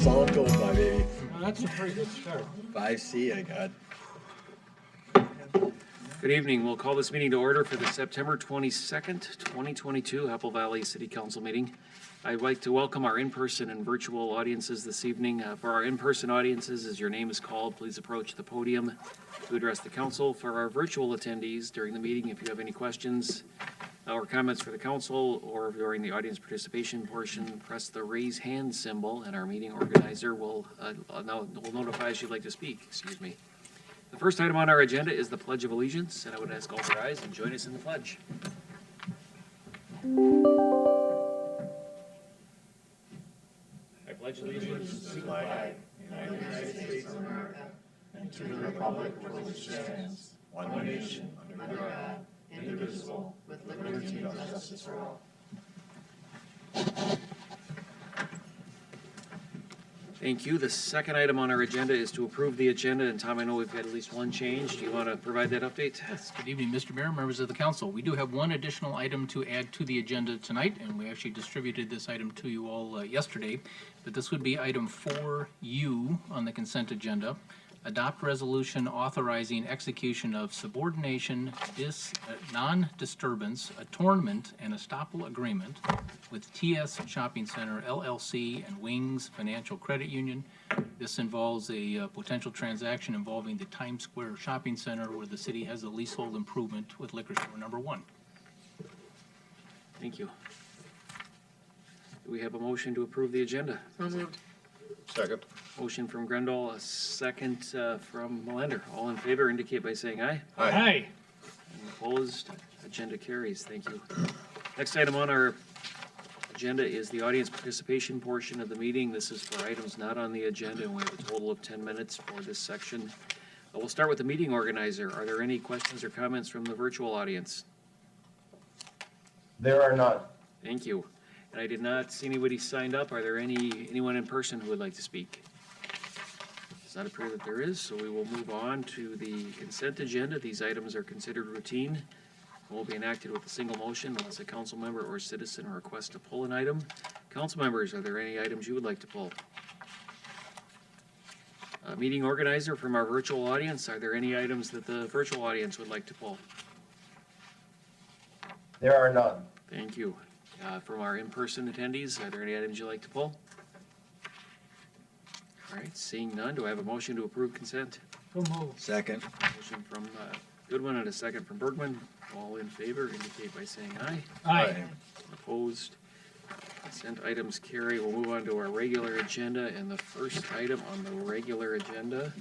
That's all I'm going by, baby. Well, that's a pretty good start. 5C I got. Good evening. We'll call this meeting to order for the September 22nd, 2022 Apple Valley City Council meeting. I'd like to welcome our in-person and virtual audiences this evening. For our in-person audiences, as your name is called, please approach the podium to address the council. For our virtual attendees during the meeting, if you have any questions or comments for the council or during the audience participation portion, press the raise hand symbol and our meeting organizer will notify us you'd like to speak. Excuse me. The first item on our agenda is the Pledge of Allegiance, and I would ask Authorize and join us in the pledge. I pledge allegiance to the flag of the United States of America and to the republic for which it stands, one nation, under God, indivisible, with liberty and justice for all. Thank you. The second item on our agenda is to approve the agenda, and Tom, I know we've had at least one change. Do you want to provide that update? Yes, good evening, Mr. Mayor, members of the council. We do have one additional item to add to the agenda tonight, and we actually distributed this item to you all yesterday. But this would be item 4U on the consent agenda. Adopt resolution authorizing execution of subordination, non-disturbance, attornment, and estoppel agreement with TS Shopping Center LLC and Wings Financial Credit Union. This involves a potential transaction involving the Times Square Shopping Center where the city has a leasehold improvement with liquor store number 1. Thank you. Do we have a motion to approve the agenda? So moved. Second. Motion from Grendel, a second from Melander. All in favor indicate by saying aye. Aye. And opposed, agenda carries. Thank you. Next item on our agenda is the audience participation portion of the meeting. This is for items not on the agenda, and we have a total of 10 minutes for this section. We'll start with the meeting organizer. Are there any questions or comments from the virtual audience? There are none. Thank you. And I did not see anybody signed up. Are there anyone in person who would like to speak? Does not appear that there is, so we will move on to the consent agenda. These items are considered routine and will be enacted with a single motion unless a council member or citizen requests to pull an item. Council members, are there any items you would like to pull? Meeting organizer from our virtual audience, are there any items that the virtual audience would like to pull? There are none. Thank you. From our in-person attendees, are there any items you'd like to pull? All right, seeing none, do I have a motion to approve consent? So moved. Second. Motion from Goodwin and a second from Bergman. All in favor indicate by saying aye. Aye. Opposed? Consent items carry. We'll move on to our regular agenda, and the first item on the regular agenda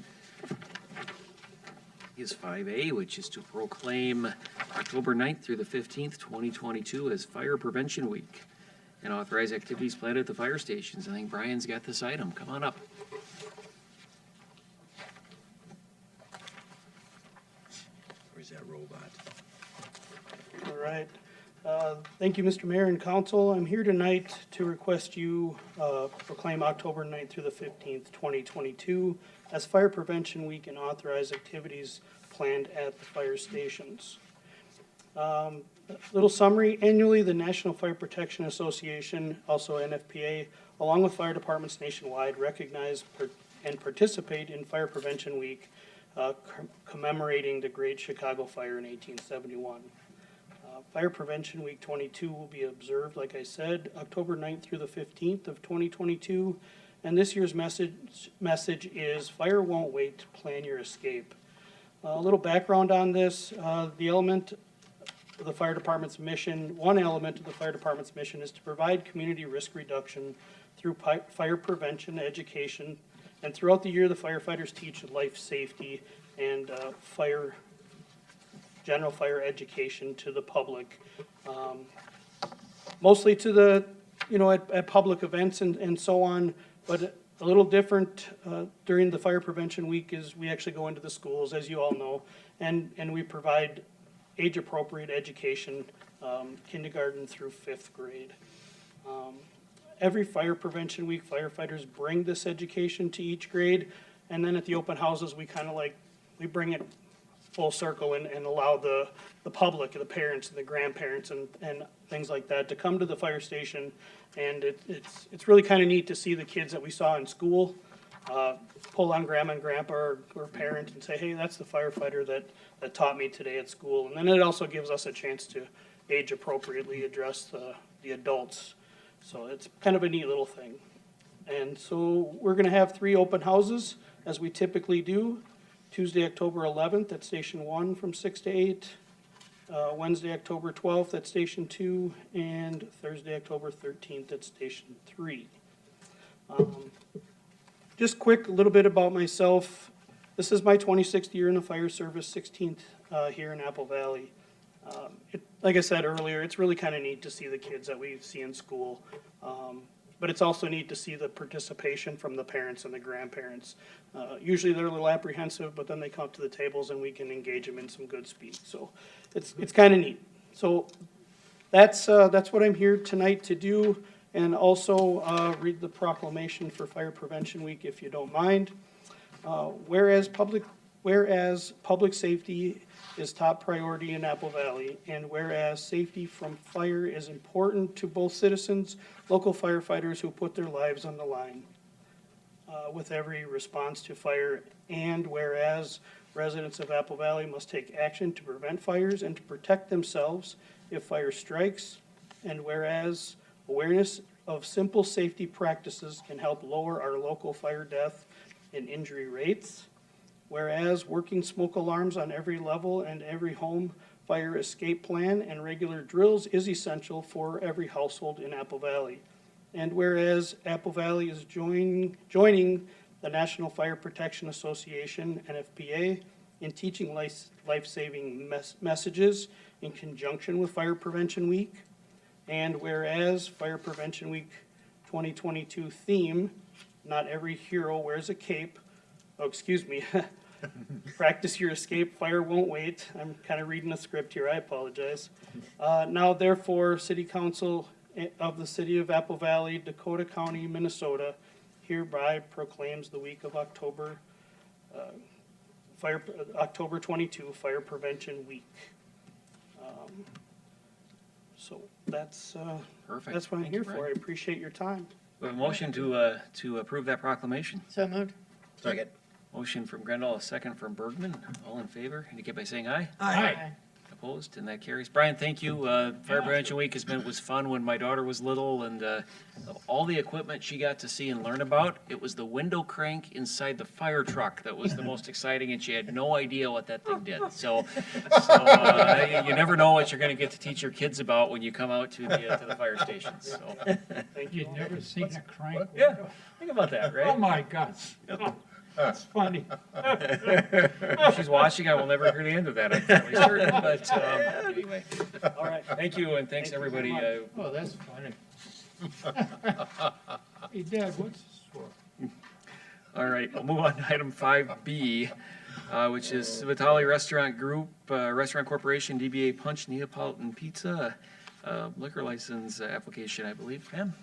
is 5A, which is to proclaim October 9th through the 15th, 2022 as Fire Prevention Week and authorize activities planned at the fire stations. I think Brian's got this item. Come on up. Where's that robot? All right. Thank you, Mr. Mayor and Council. I'm here tonight to request you proclaim October 9th through the 15th, 2022 as Fire Prevention Week and authorize activities planned at the fire stations. Little summary. Annually, the National Fire Protection Association, also NFPA, along with fire departments nationwide, recognize and participate in Fire Prevention Week, commemorating the Great Chicago Fire in 1871. Fire Prevention Week 22 will be observed, like I said, October 9th through the 15th of 2022. And this year's message is fire won't wait, plan your escape. A little background on this, the element of the fire department's mission, one element of the fire department's mission is to provide community risk reduction through fire prevention education. And throughout the year, the firefighters teach life safety and general fire education to the public. Mostly to the, at public events and so on, but a little different during the Fire Prevention Week is we actually go into the schools, as you all know, and we provide age-appropriate education, kindergarten through 5th grade. Every Fire Prevention Week, firefighters bring this education to each grade, and then at the open houses, we kind of we bring it full circle and allow the public, the parents and the grandparents and things like that to come to the fire station. And it's really kind of neat to see the kids that we saw in school, pull on grandma and grandpa or parent and say, hey, that's the firefighter that taught me today at school. And then it also gives us a chance to age appropriately address the adults. So it's kind of a neat little thing. And so we're gonna have 3 open houses, as we typically do. Tuesday, October 11th at Station 1 from 6 to 8. Wednesday, October 12th at Station 2, and Thursday, October 13th at Station 3. Just quick, a little bit about myself. This is my 26th year in the fire service, 16th here in Apple Valley. Like I said earlier, it's really kind of neat to see the kids that we see in school. But it's also neat to see the participation from the parents and the grandparents. Usually they're a little apprehensive, but then they come up to the tables and we can engage them in some good speak. So it's kind of neat. So that's what I'm here tonight to do. And also read the proclamation for Fire Prevention Week, if you don't mind. Whereas public safety is top priority in Apple Valley, and whereas safety from fire is important to both citizens, local firefighters who put their lives on the line with every response to fire, and whereas residents of Apple Valley must take action to prevent fires and to protect themselves if fire strikes, and whereas awareness of simple safety practices can help lower our local fire death and injury rates. Whereas working smoke alarms on every level and every home fire escape plan and regular drills is essential for every household in Apple Valley. And whereas Apple Valley is joining the National Fire Protection Association, NFPA, in teaching life-saving messages in conjunction with Fire Prevention Week. And whereas Fire Prevention Week 2022 theme, not every hero wears a cape. Oh, excuse me. Practice your escape, fire won't wait. I'm kind of reading the script here, I apologize. Now therefore, City Council of the City of Apple Valley, Dakota County, Minnesota, hereby proclaims the week of October 22, Fire Prevention Week. So that's Perfect. that's what I'm Thank you, here for. Brian. I appreciate your time. We have a motion to approve that proclamation. So moved. Second. Motion from Grendel, a second from Bergman. All in favor, indicate by saying aye. Aye. Opposed, and that carries. Brian, thank you. Fire Prevention Week was fun when my daughter was little, and all the equipment she got to see and learn about. It was the window crank inside the fire truck that was the most exciting, and she had no idea what that thing did. So you never know what you're going to get to teach your kids about when you come out to the fire station. So Thank you. You'd never seen a crank. yeah, think about that, Oh, right? my God. Oh, that's funny. If she's watching, I will never hear the end of that. I'm fairly certain. But anyway, All right. thank you, and thanks Thank you so everybody. much. Oh, that's funny. Hey, Dad, what's this for? All right, we'll move on to item 5B, which is Civitali Restaurant Group, Restaurant Corporation, DBA Punch Neapolitan Pizza, liquor license application, I believe. Pam?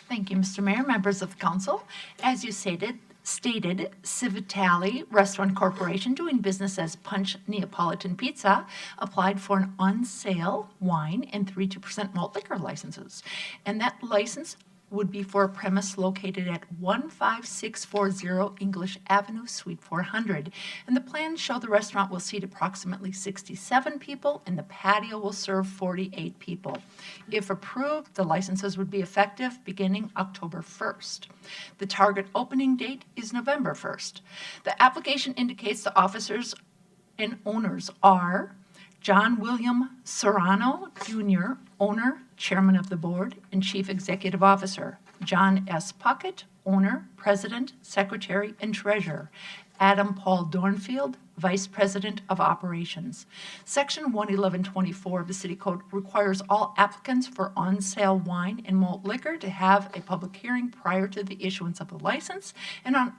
Thank you, Mr. Mayor, members of the council. As you stated, Civitali Restaurant Corporation, doing business as Punch Neapolitan Pizza, applied for an on-sale wine and 3% malt liquor licenses. And that license would be for a premise located at 15640 English Avenue, Suite 400. And the plans show the restaurant will seat approximately 67 people, and the patio will serve 48 people. If approved, the licenses would be effective beginning October 1st. The target opening date is November 1st. The application indicates the officers and owners are John William Serrano, Jr., owner, chairman of the board, and chief executive officer. John S. Puckett, owner, president, secretary, and treasurer. Adam Paul Dornfield, vice president of operations. Section 11124 of the City Code requires all applicants for on-sale wine and malt liquor to have a public hearing prior to the issuance of the license, and on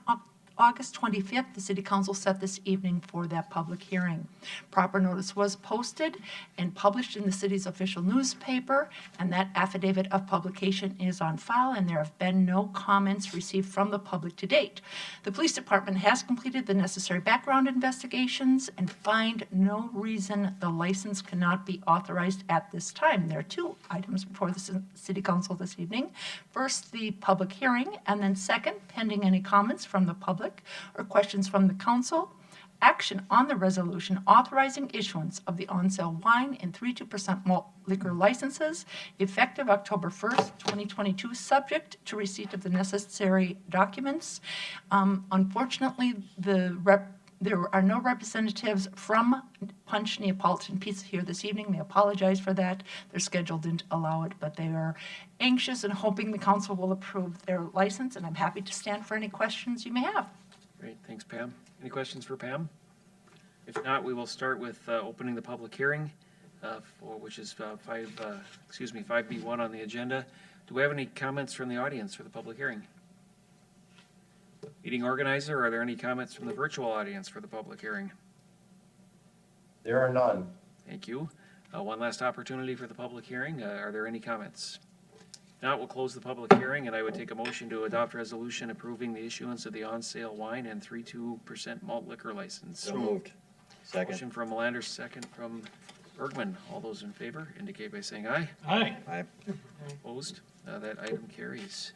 August 25th. The City Council set this evening for that public hearing. Proper notice was posted and published in the city's official newspaper, and that affidavit of publication is on file, and there have been no comments received from the public to date. The police department has completed the necessary background investigations and find no reason the license cannot be authorized at this time. There are two items before the City Council this evening. First, the public hearing, and then second, pending any comments from the public or questions from the council, action on the resolution authorizing issuance of the on-sale wine and 3% malt liquor licenses effective October 1st, 2022, subject to receipt of the necessary documents. Unfortunately, there are no representatives from Punch Neapolitan Pizza here this evening. They apologize for that. Their schedule didn't allow it, but they are anxious and hoping the council will approve their license, and I'm happy to stand for any questions you may have. Great, thanks, Pam. Any questions for Pam? If not, we will start with opening the public hearing, which is 5B1 on the agenda. Do we have any comments from the audience for the public hearing? Meeting organizer, are there any comments from the virtual audience for the public hearing? There are none. Thank you. One last opportunity for the public hearing. Are there any comments? If not, we'll close the public hearing, and I would take a motion to adopt resolution approving the issuance of the on-sale wine and 3.2% malt liquor license. So moved. Second. Motion from Melander, second from Bergman. All those in favor indicate by saying aye. Aye. Aye. Opposed? That item carries.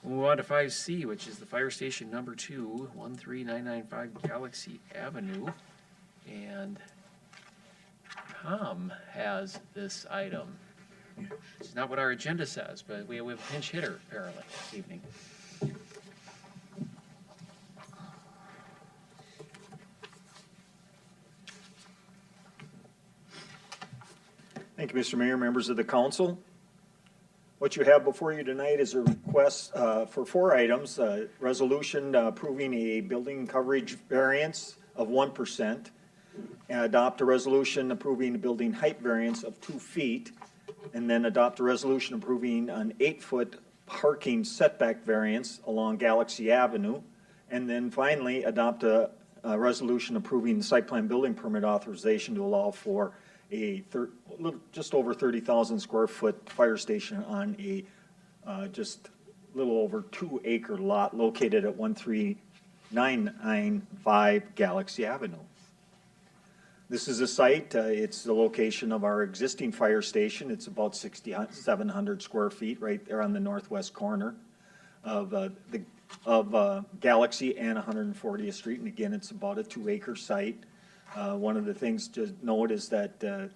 We'll move on to 5C, which is the Fire Station Number 2, 13995 Galaxie Avenue. And Tom has this item. It's not what our agenda says, but we have a pinch hitter apparently this evening. Thank you, Mr. Mayor, members of the council. What you have before you tonight is a request for 4 items. Resolution approving a building coverage variance of 1%, and adopt a resolution approving a building height variance of 2 feet, and then adopt a resolution approving an 8-foot parking setback variance along Galaxie Avenue, and then finally adopt a resolution approving the site plan building permit authorization to allow for a just over 30,000 square foot fire station on a just a little over 2-acre lot located at 13995 Galaxie Avenue. This is a site, it's the location of our existing fire station. It's about 6,700 square feet right there on the northwest corner of Galaxie and 140th Street. And again, it's about a 2-acre site. One of the things to note is that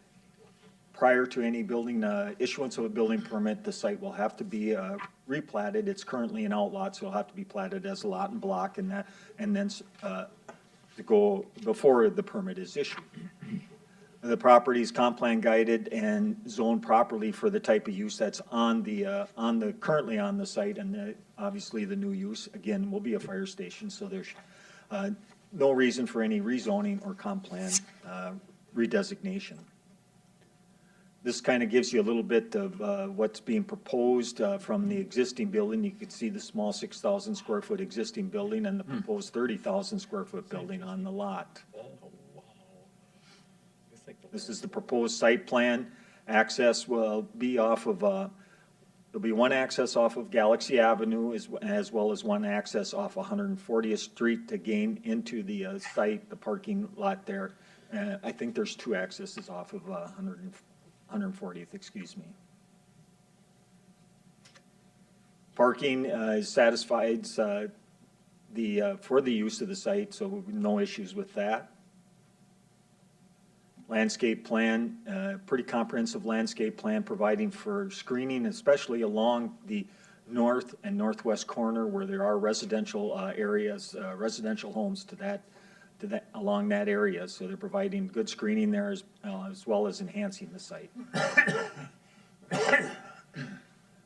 prior to any building, issuance of a building permit, the site will have to be replatted. It's currently an outlot, so it'll have to be platted as a lot and block, and then to go before the permit is issued. The property is comp plan guided and zoned properly for the type of use that's currently on the site, and obviously the new use again will be a fire station. So there's no reason for any rezoning or comp plan redesignation. This kind of gives you a little bit of what's being proposed from the existing building. You can see the small 6,000 square foot existing building and the proposed 30,000 square foot building on the lot. This is the proposed site plan. Access will be off of, there'll be one access off of Galaxie Avenue as well as one access off 140th Street to gain into the site, the parking lot there. I think there's 2 accesses off of 140th, excuse me. Parking is satisfied for the use of the site, so no issues with that. Landscape plan, pretty comprehensive landscape plan providing for screening, especially along the north and northwest corner where there are residential areas, residential homes along that area. So they're providing good screening there as well as enhancing the site.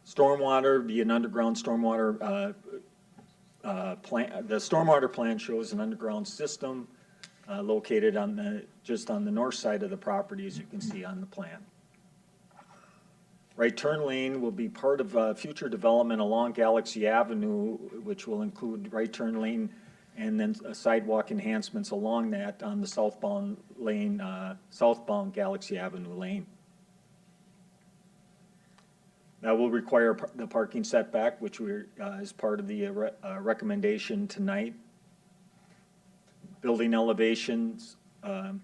Stormwater, be an underground stormwater plan. The stormwater plan shows an underground system located just on the north side of the property, as you can see on the plan. Right turn lane will be part of future development along Galaxie Avenue, which will include right turn lane and then sidewalk enhancements along that on the southbound lane, southbound Galaxie Avenue lane. That will require the parking setback, which is part of the recommendation tonight. Building elevations, a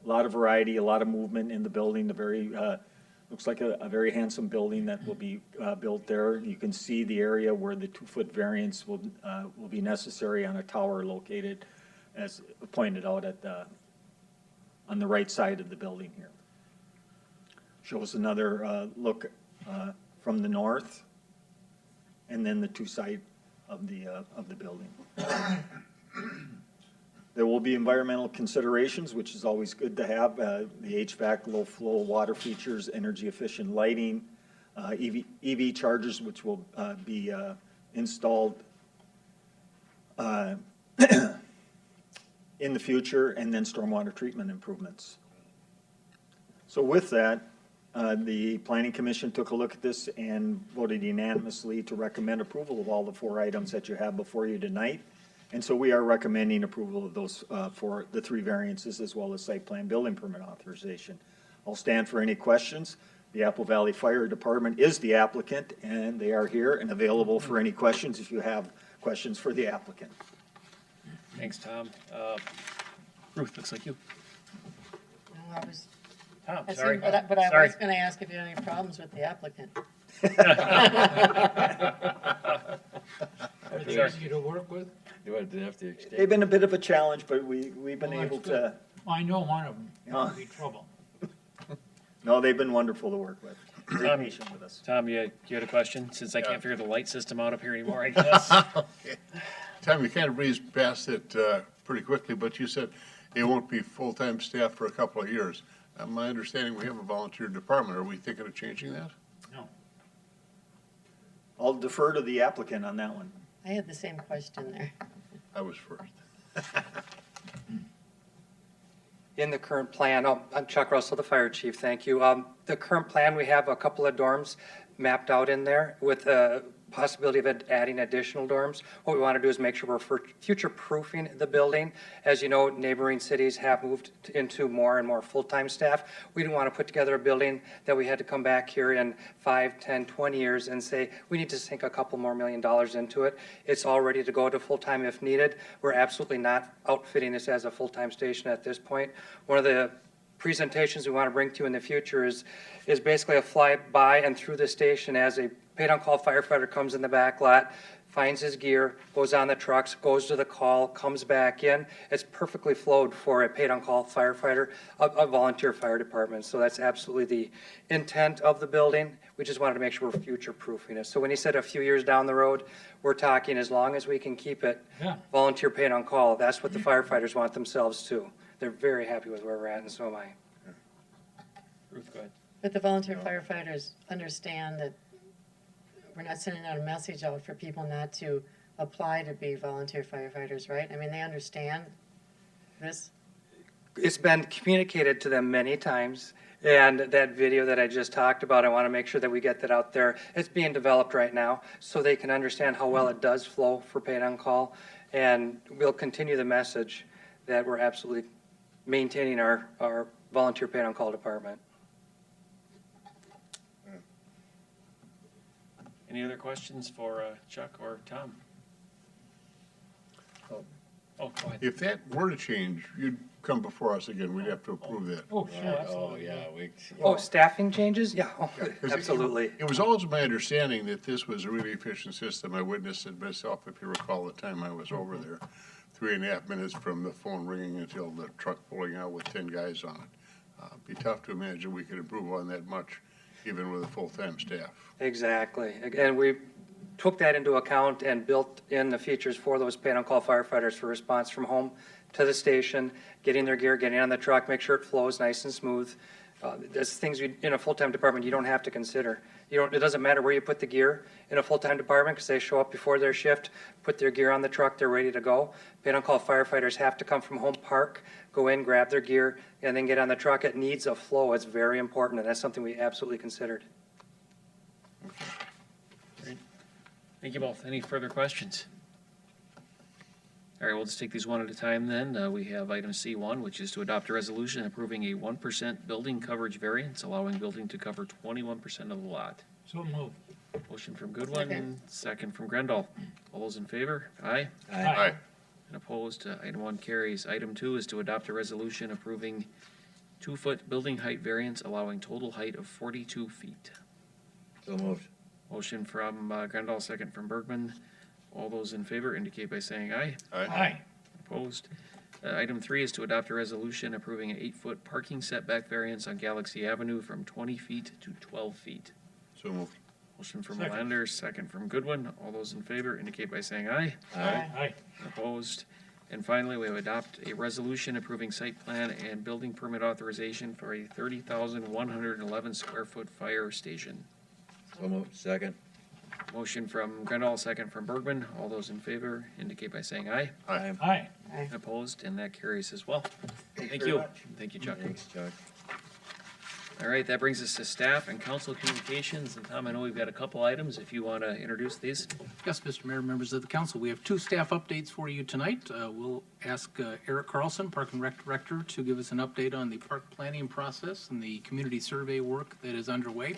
lot of variety, a lot of movement in the building. Looks like a very handsome building that will be built there. You can see the area where the 2-foot variance will be necessary on a tower located, as pointed out on the right side of the building here. Shows another look from the north, and then the two sides of the building. There will be environmental considerations, which is always good to have, the HVAC, low flow water features, energy efficient lighting, EV chargers, which will be installed in the future, and then stormwater treatment improvements. So with that, the Planning Commission took a look at this and voted unanimously to recommend approval of all the 4 items that you have before you tonight. And so we are recommending approval of those for the 3 variances as well as site plan building permit authorization. I'll stand for any questions. The Apple Valley Fire Department is the applicant, and they are here and available for any questions if you have questions for the applicant. Thanks, Tom. Ruth, looks like you. No, I was, Tom, I sorry. said, but I Sorry. was gonna ask if you had any problems with the applicant. Are they easy to work with? You want to have to extend? They've been a bit of a challenge, but we've been Well, able that's good. to, I know one of them, Yeah. it'll be trouble. no, they've been wonderful to work with. Very Tom, patient with us. Tom, you had a question? Since I can't figure the light system out up here anymore, I guess. Tom, you kind of breezed past it pretty quickly, but you said it won't be full-time staff for a couple of years. My understanding, we have a volunteer department. Are we thinking of changing that? No. I'll defer to the applicant on that one. I had the same question there. I was first. In the current plan, I'm Chuck Russell, the fire chief, thank you. The current plan, we have a couple of dorms mapped out in there with a possibility of adding additional dorms. What we want to do is make sure we're future-proofing the building. As you know, neighboring cities have moved into more and more full-time staff. We didn't want to put together a building that we had to come back here in 5, 10, 20 years and say, we need to sink a couple more $1 million into it. It's all ready to go to full-time if needed. We're absolutely not outfitting this as a full-time station at this point. One of the presentations we want to bring to you in the future is basically a fly-by and through the station as a paid-on-call firefighter comes in the back lot, finds his gear, goes on the trucks, goes to the call, comes back in. It's perfectly flowed for a paid-on-call firefighter, a volunteer fire department. So that's absolutely the intent of the building. We just wanted to make sure we're future-proofing it. So when he said a few years down the road, we're talking as long as we can keep it Yeah. volunteer paid-on-call. That's what the firefighters want themselves too. They're very happy with where we're at, and so am I. Ruth, go ahead. But the volunteer firefighters understand that we're not sending out a message out for people not to apply to be volunteer firefighters, right? I mean, they understand this. It's been communicated to them many times, and that video that I just talked about, I want to make sure that we get that out there. It's being developed right now, so they can understand how well it does flow for paid on call, and we'll continue the message that we're absolutely maintaining our volunteer paid on call department. Any other questions for Chuck or Tom? Oh, go ahead. If that were to change, you'd come before us again. We'd have to approve that. Oh, sure, Oh, absolutely. yeah, Oh, staffing changes? Yeah, oh, 'Cause absolutely. It was always my understanding that this was a really efficient system. I witnessed it myself, if you recall the time I was over there. 3.5 minutes from the phone ringing until the truck pulling out with 10 guys on it. Be tough to imagine we could improve on that much, even with a full-time staff. Exactly. And we took that into account and built in the features for those paid-on-call firefighters for response from home to the station, getting their gear, getting on the truck, make sure it flows nice and smooth. There's things in a full-time department you don't have to consider. It doesn't matter where you put the gear in a full-time department because they show up before their shift, put their gear on the truck, they're ready to go. Paid-on-call firefighters have to come from home, park, go in, grab their gear, and then get on the truck. It needs a flow. It's very important, and that's something we absolutely considered. Great. Thank you both. Any further questions? All right, we'll just take these one at a time then. We have item C1, which is to adopt a resolution approving a 1% building coverage variance, allowing building to cover 21% of the lot. So moved. Motion from Goodwin, second from Grendel. All those in favor? Aye. Aye. And opposed? Item 1 carries. Item 2 is to adopt a resolution approving 2-foot building height variance, allowing total height of 42 feet. So moved. Motion from Grendel, second from Bergman. All those in favor indicate by saying aye. Aye. Opposed? Item 3 is to adopt a resolution approving an 8-foot parking setback variance on Galaxie Avenue from 20 feet to 12 feet. So moved. Motion from Second. Lander, second from Goodwin. All those in favor indicate by saying aye. Aye. Opposed? And finally, we have adopt a resolution approving site plan and building permit authorization for a 30,111 square foot fire station. So moved. Second. Motion from Grendel, second from Bergman. All those in favor indicate by saying aye. Aye. Aye. Opposed? And that carries as well. Thank very you. much. Thank you, Chuck. Thanks, Chuck. All right, that brings us to staff and council communications. And Tom, I know we've got a couple items if you want to introduce these. Yes, Mr. Mayor, members of the council, we have 2 staff updates for you tonight. We'll ask Eric Carlson, Park and Rec Director, to give us an update on the park planning process and the community survey work that is underway.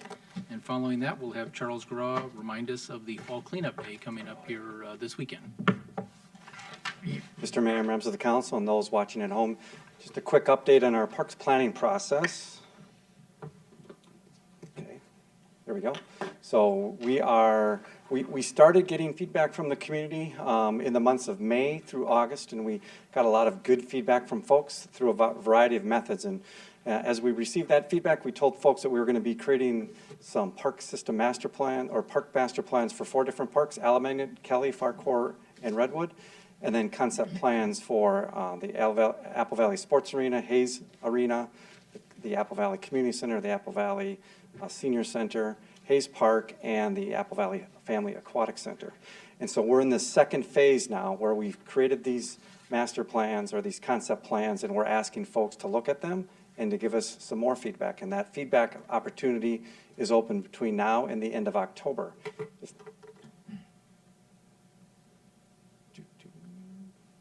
And following that, we'll have Charles Graw remind us of the fall cleanup day coming up here this weekend. Mr. Mayor, members of the council, and those watching at home, just a quick update on our parks planning process. Okay, there we go. So we started getting feedback from the community in the months of May through August, and we got a lot of good feedback from folks through a variety of methods. And as we received that feedback, we told folks that we were going to be creating some park system master plan or park master plans for 4 different parks: Alameda, Kelly, Farquhar, and Redwood. And then concept plans for the Apple Valley Sports Arena, Hayes Arena, the Apple Valley Community Center, the Apple Valley Senior Center, Hayes Park, and the Apple Valley Family Aquatic Center. And so we're in the second phase now where we've created these master plans or these concept plans, and we're asking folks to look at them and to give us some more feedback. And that feedback opportunity is open between now and the end of October.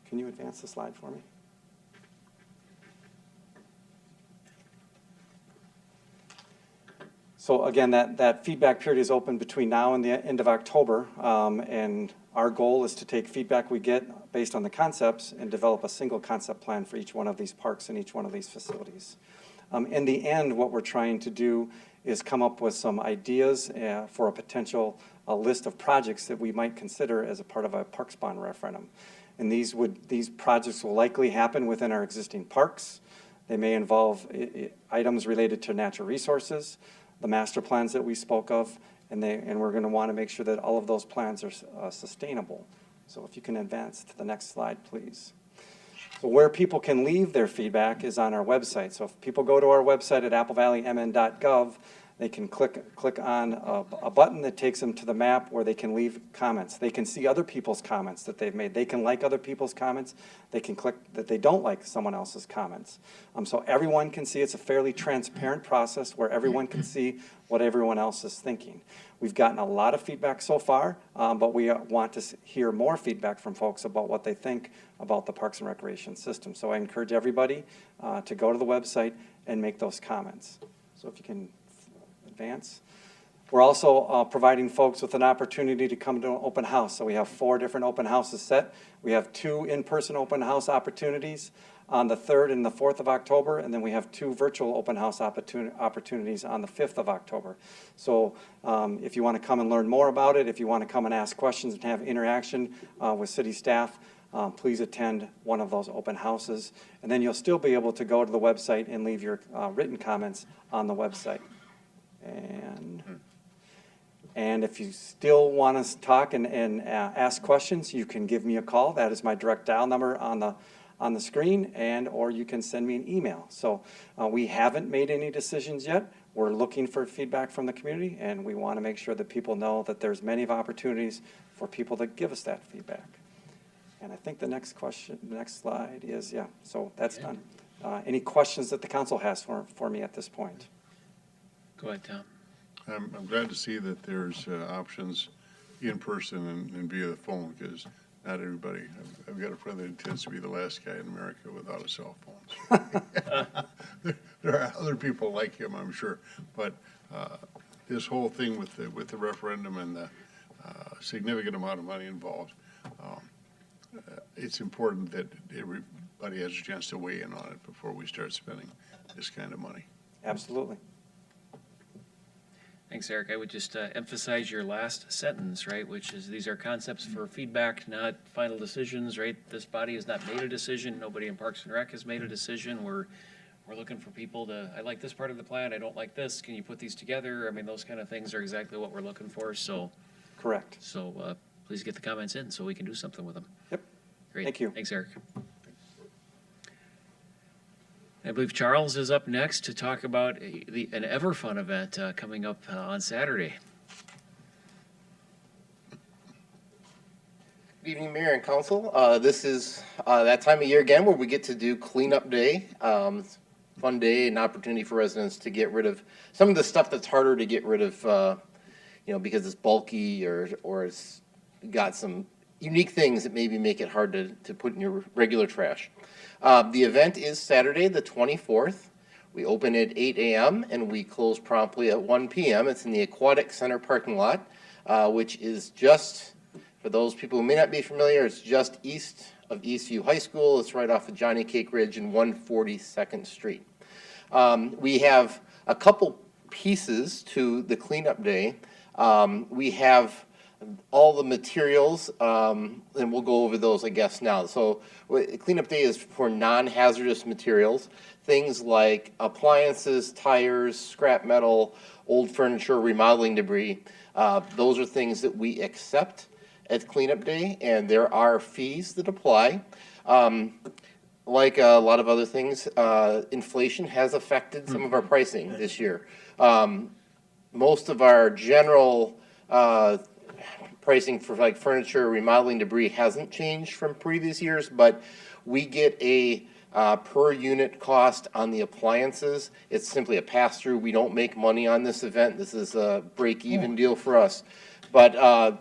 Can you advance the slide for me? So again, that feedback period is open between now and the end of October, and our goal is to take feedback we get based on the concepts and develop a single concept plan for each one of these parks and each one of these facilities. In the end, what we're trying to do is come up with some ideas for a potential list of projects that we might consider as a part of a parks bond referendum. And these projects will likely happen within our existing parks. They may involve items related to natural resources, the master plans that we spoke of, and we're going to want to make sure that all of those plans are sustainable. So if you can advance to the next slide, please. So where people can leave their feedback is on our website. So if people go to our website at applevalleymn.gov, they can click on a button that takes them to the map where they can leave comments. They can see other people's comments that they've made. They can like other people's comments. They can click that they don't like someone else's comments. So everyone can see. It's a fairly transparent process where everyone can see what everyone else is thinking. We've gotten a lot of feedback so far, but we want to hear more feedback from folks about what they think about the Parks and Recreation system. So I encourage everybody to go to the website and make those comments. So if you can advance. We're also providing folks with an opportunity to come to an open house. So we have 4 different open houses set. We have 2 in-person open house opportunities on the 3rd and the 4th of October, and then we have 2 virtual open house opportunities on the 5th of October. So if you want to come and learn more about it, if you want to come and ask questions and have interaction with city staff, please attend one of those open houses. And then you'll still be able to go to the website and leave your written comments on the website. And if you still want to talk and ask questions, you can give me a call. That is my direct dial number on the screen, or you can send me an email. So we haven't made any decisions yet. We're looking for feedback from the community, and we want to make sure that people know that there's many opportunities for people to give us that feedback. And I think the next slide is, so that's done. Any questions that the council has for me at this point? Go ahead, Tom. I'm glad to see that there's options in person and via the phone, because not everybody. I've got a friend that intends to be the last guy in America without a cell phone. So. There are other people like him, I'm sure, but this whole thing with the referendum and the significant amount of money involved, it's important that everybody has a chance to weigh in on it before we start spending this kind of money. Absolutely. Thanks, Eric. I would just emphasize your last sentence, right, which is these are concepts for feedback, not final decisions, right? This body has not made a decision. Nobody in Parks and Rec has made a decision. We're looking for people to, I like this part of the plan, I don't like this. Can you put these together? I mean, those kind of things are exactly what we're looking for, so. Correct. So please get the comments in so we can do something with them. Yep. Great. Thank you. Thanks, Eric. I believe Charles is up next to talk about an ever fun event coming up on Saturday. Good evening, Mayor and Council. This is that time of year again where we get to do cleanup day. Fun day, an opportunity for residents to get rid of some of the stuff that's harder to get rid of, because it's bulky or it's got some unique things that maybe make it hard to put in your regular trash. The event is Saturday, the 24th. We open at 8 a.m. and we close promptly at 1 p.m. It's in the Aquatic Center parking lot, which is just, for those people who may not be familiar, it's just east of Eastview High School. It's right off of Johnny Cake Ridge and 142nd Street. We have a couple pieces to the cleanup day. We have all the materials, and we'll go over those, I guess, now. So cleanup day is for non-hazardous materials, things like appliances, tires, scrap metal, old furniture, remodeling debris. Those are things that we accept at cleanup day, and there are fees that apply. Like a lot of other things, inflation has affected some of our pricing this year. Most of our general pricing for like furniture, remodeling debris hasn't changed from previous years, but we get a per unit cost on the appliances. It's simply a pass-through. We don't make money on this event. This is a break-even deal for us. But on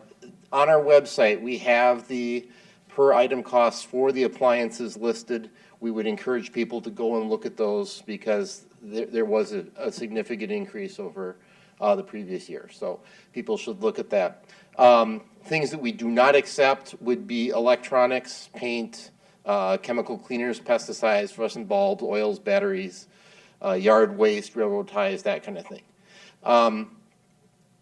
our website, we have the per item costs for the appliances listed. We would encourage people to go and look at those because there was a significant increase over the previous year. So people should look at that. Things that we do not accept would be electronics, paint, chemical cleaners, pesticides, fluorescent bulbs, oils, batteries, yard waste, railroad ties, that kind of thing.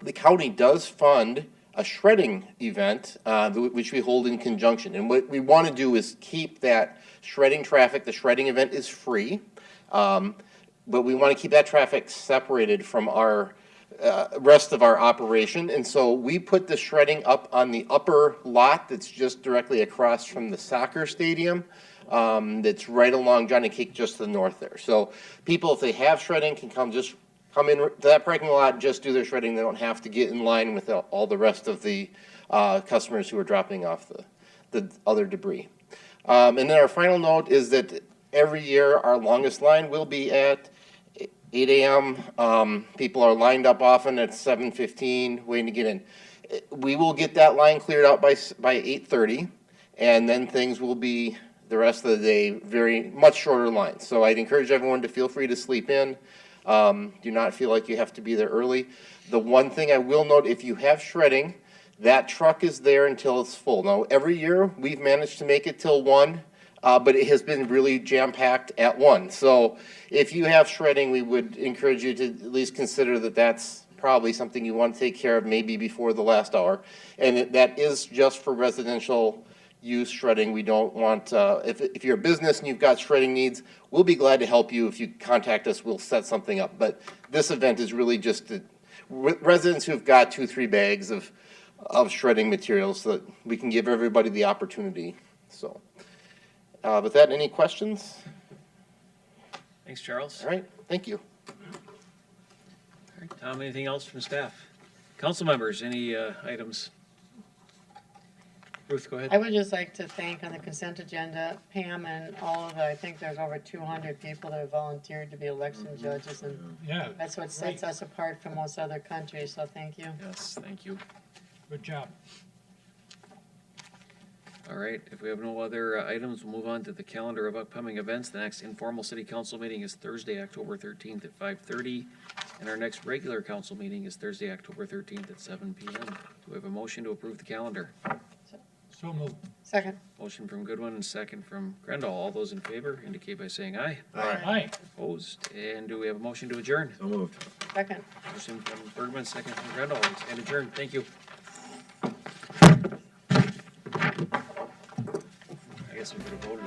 The county does fund a shredding event, which we hold in conjunction. And what we want to do is keep that shredding traffic. The shredding event is free, but we want to keep that traffic separated from our rest of our operation. And so we put the shredding up on the upper lot that's just directly across from the soccer stadium. That's right along Johnny Cake, just to the north there. So people, if they have shredding, can come in to that parking lot, just do their shredding. They don't have to get in line with all the rest of the customers who are dropping off the other debris. And then our final note is that every year our longest line will be at 8 a.m. People are lined up often at 7:15 waiting to get in. We will get that line cleared out by 8:30, and then things will be the rest of the day very much shorter lines. So I'd encourage everyone to feel free to sleep in. Do not feel like you have to be there early. The one thing I will note, if you have shredding, that truck is there until it's full. Now, every year we've managed to make it till 1, but it has been really jam-packed at 1. So if you have shredding, we would encourage you to at least consider that that's probably something you want to take care of maybe before the last hour. And that is just for residential use shredding. We don't want, if you're a business and you've got shredding needs, we'll be glad to help you. If you contact us, we'll set something up. But this event is really just residents who've got 2-3 bags of shredding materials so that we can give everybody the opportunity. So with that, any questions? Thanks, Charles. All right, thank you. All right, Tom, anything else from staff? Council members, any items? Ruth, go ahead. I would just like to thank on the consent agenda Pam and all of the, I think there's over 200 people that have volunteered to be election judges, and Yeah, that's what sets us apart from most other countries, so thank you. Yes, thank you. good job. All right, if we have no other items, we'll move on to the calendar of upcoming events. The next informal city council meeting is Thursday, October 13th at 5:30, and our next regular council meeting is Thursday, October 13th at 7 p.m. Do we have a motion to approve the calendar? So moved. Second. Motion from Goodwin and second from Grendel. All those in favor indicate by saying aye. Aye. Opposed? And do we have a motion to adjourn? So moved. Second. Motion from Bergman, second from Grendel, and adjourn. Thank you. I guess we could have voted